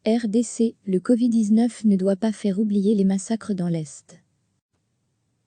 RDC, le Covid-19 ne doit pas faire oublier les massacres dans l'Est.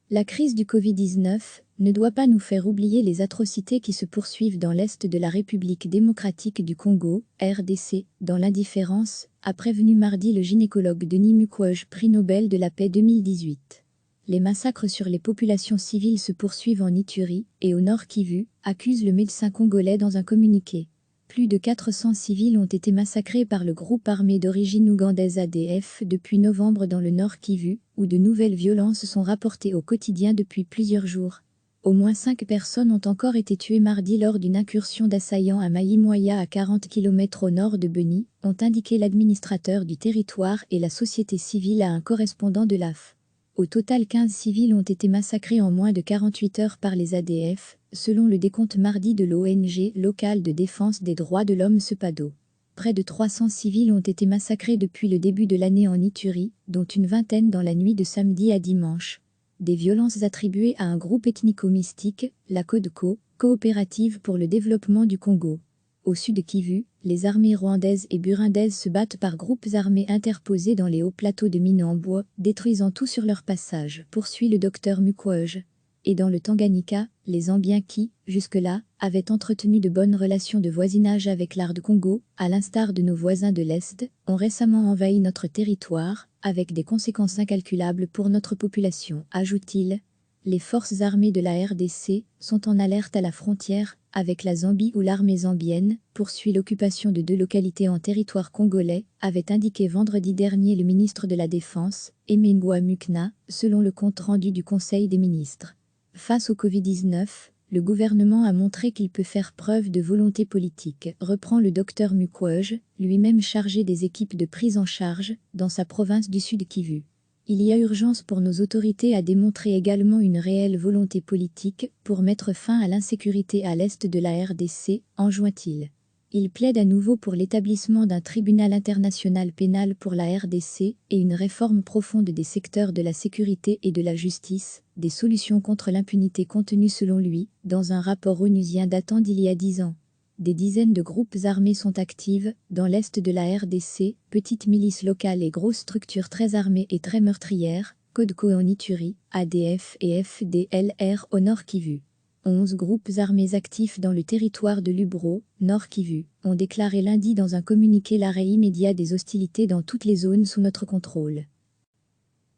La crise du Covid-19 ne doit pas nous faire oublier les atrocités qui se poursuivent dans l'Est de la République démocratique du Congo, RDC, dans l'indifférence, a prévenu mardi le gynécologue Denis Mukwege, prix Nobel de la paix 2018. Les massacres sur les populations civiles se poursuivent en Ituri et au Nord Kivu, accuse le médecin congolais dans un communiqué. Plus de 400 civils ont été massacrés par le groupe armé d'origine ougandaise ADF depuis novembre dans le Nord Kivu, où de nouvelles violences sont rapportées au quotidien depuis plusieurs jours. Au moins 5 personnes ont encore été tuées mardi lors d'une incursion d'assaillants à Maïmoya à 40 km au nord de Beni, ont indiqué l'administrateur du territoire et la société civile à un correspondant de l'AF. Au total 15 civils ont été massacrés en moins de 48 heures par les ADF, selon le décompte mardi de l'ONG locale de défense des droits de l'homme SEPADO. Près de 300 civils ont été massacrés depuis le début de l'année en Ituri, dont une vingtaine dans la nuit de samedi à dimanche. Des violences attribuées à un groupe ethnico-mystique, la CODECO, Coopérative pour le développement du Congo. Au sud de Kivu, les armées rwandaises et burundaises se battent par groupes armés interposés dans les hauts plateaux de mines en bois, détruisant tout sur leur passage, poursuit le docteur Mukwege. Et dans le Tanganyika, les Zambiens qui, jusque-là, avaient entretenu de bonnes relations de voisinage avec l'AR Congo, à l'instar de nos voisins de l'Est, ont récemment envahi notre territoire, avec des conséquences incalculables pour notre population, ajoute-t-il. Les forces armées de la RDC sont en alerte à la frontière avec la Zambie où l'armée zambienne poursuit l'occupation de 2 localités en territoire congolais, avait indiqué vendredi dernier le ministre de la Défense, Emengwa Mukna, selon le compte-rendu du Conseil des ministres. Face au Covid-19, le gouvernement a montré qu'il peut faire preuve de volonté politique, reprend le docteur Mukwege, lui-même chargé des équipes de prise en charge dans sa province du Sud Kivu. Il y a urgence pour nos autorités à démontrer également une réelle volonté politique pour mettre fin à l'insécurité à l'est de la RDC, enjoint-il. Il plaide à nouveau pour l'établissement d'un tribunal international pénal pour la RDC et une réforme profonde des secteurs de la sécurité et de la justice, des solutions contre l'impunité contenues selon lui dans un rapport onusien datant d'il y a 10 ans. Des dizaines de groupes armés sont actives dans l'est de la RDC, petites milices locales et grosses structures très armées et très meurtrières, CODECO en Ituri, ADF et FDLR au Nord Kivu. 11 groupes armés actifs dans le territoire de Lubero, Nord Kivu, ont déclaré lundi dans un communiqué l'arrêt immédiat des hostilités dans toutes les zones sous notre contrôle.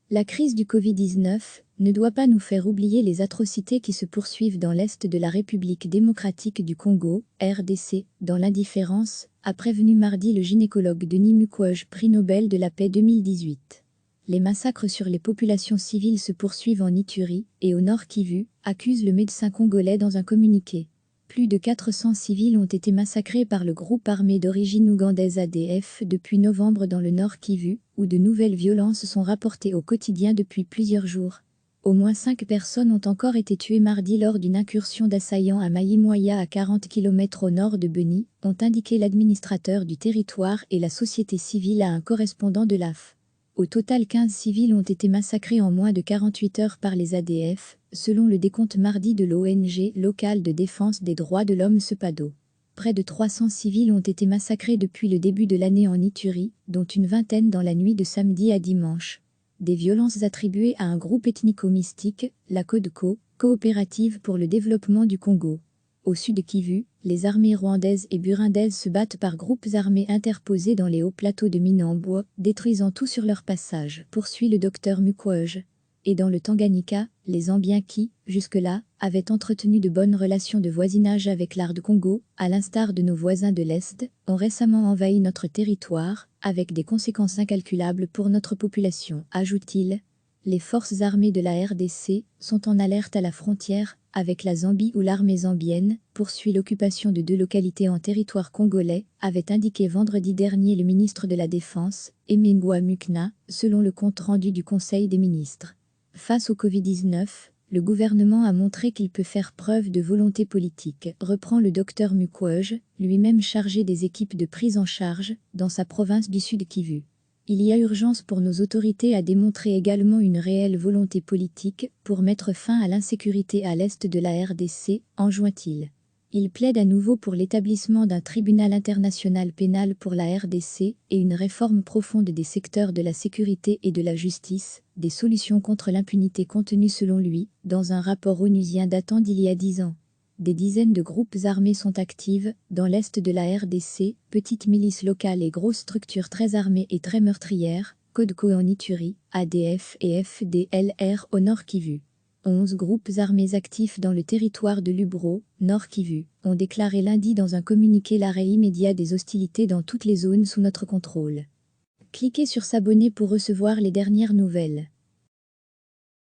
La crise du Covid-19 ne doit pas nous faire oublier les atrocités qui se poursuivent dans l'Est de la République démocratique du Congo, RDC, dans l'indifférence, a prévenu mardi le gynécologue Denis Mukwege, prix Nobel de la paix 2018. Les massacres sur les populations civiles se poursuivent en Ituri et au Nord Kivu, accuse le médecin congolais dans un communiqué. Plus de 400 civils ont été massacrés par le groupe armé d'origine ougandaise ADF depuis novembre dans le Nord Kivu, où de nouvelles violences sont rapportées au quotidien depuis plusieurs jours. Au moins 5 personnes ont encore été tuées mardi lors d'une incursion d'assaillants à Maïmoya à 40 km au nord de Beni, ont indiqué l'administrateur du territoire et la société civile à un correspondant de l'AF. Au total 15 civils ont été massacrés en moins de 48 heures par les ADF, selon le décompte mardi de l'ONG locale de défense des droits de l'homme SEPADO. Près de 300 civils ont été massacrés depuis le début de l'année en Ituri, dont une vingtaine dans la nuit de samedi à dimanche. Des violences attribuées à un groupe ethnico-mystique, la CODECO, Coopérative pour le développement du Congo. Au sud de Kivu, les armées rwandaises et burundaises se battent par groupes armés interposés dans les hauts plateaux de mines en bois, détruisant tout sur leur passage, poursuit le docteur Mukwege. Et dans le Tanganyika, les Zambiens qui, jusque-là, avaient entretenu de bonnes relations de voisinage avec l'AR Congo, à l'instar de nos voisins de l'Est, ont récemment envahi notre territoire, avec des conséquences incalculables pour notre population, ajoute-t-il. Les forces armées de la RDC sont en alerte à la frontière avec la Zambie où l'armée zambienne poursuit l'occupation de 2 localités en territoire congolais, avait indiqué vendredi dernier le ministre de la Défense, Emengwa Mukna, selon le compte-rendu du Conseil des ministres. Face au Covid-19, le gouvernement a montré qu'il peut faire preuve de volonté politique, reprend le docteur Mukwege, lui-même chargé des équipes de prise en charge dans sa province du Sud Kivu. Il y a urgence pour nos autorités à démontrer également une réelle volonté politique pour mettre fin à l'insécurité à l'est de la RDC, enjoint-il. Il plaide à nouveau pour l'établissement d'un tribunal international pénal pour la RDC et une réforme profonde des secteurs de la sécurité et de la justice, des solutions contre l'impunité contenues selon lui dans un rapport onusien datant d'il y a 10 ans. Des dizaines de groupes armés sont actives dans l'est de la RDC, petites milices locales et grosses structures très armées et très meurtrières, CODECO en Ituri, ADF et FDLR au Nord Kivu. 11 groupes armés actifs dans le territoire de Lubero, Nord Kivu, ont déclaré lundi dans un communiqué l'arrêt immédiat des hostilités dans toutes les zones sous notre contrôle. Cliquez sur s'abonner pour recevoir les dernières nouvelles.